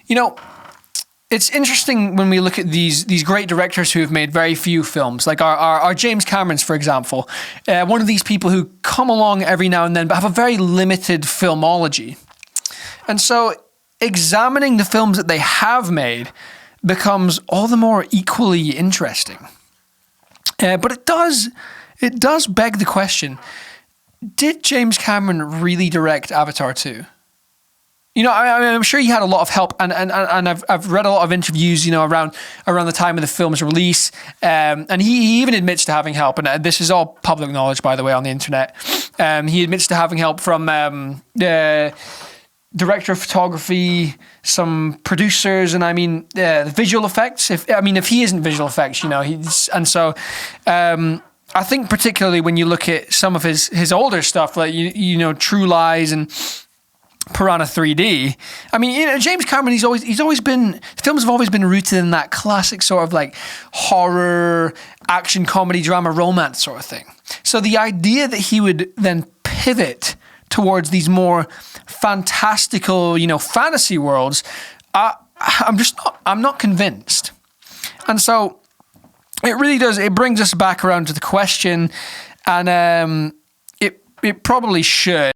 You know, it's interesting when we look at these great directors who have made very few films, like our James Camerons, for example. One of these people who come along every now and then, but have a very limited filmology. And so examining the films that they have made becomes all the more equally interesting. But it does beg the question, did James Cameron really direct Avatar 2? You know, I'm sure he had a lot of help, and I've read a lot of interviews, you know, around the time of the film's release, and he even admits to having help, and this is all public knowledge, by the way, on the internet. He admits to having help from the director of photography, some producers, and I mean the visual effects. If he isn't visual effects, you know, I think particularly when you look at some of his older stuff, like you know, True Lies and Piranha 3D. I mean, you know, James Cameron, he's always been, films have always been rooted in that classic sort of like horror, action, comedy, drama, romance sort of thing. So the idea that he would then pivot towards these more fantastical, you know, fantasy worlds, I'm not convinced. And so it really does, it brings us back around to the question, and it probably should.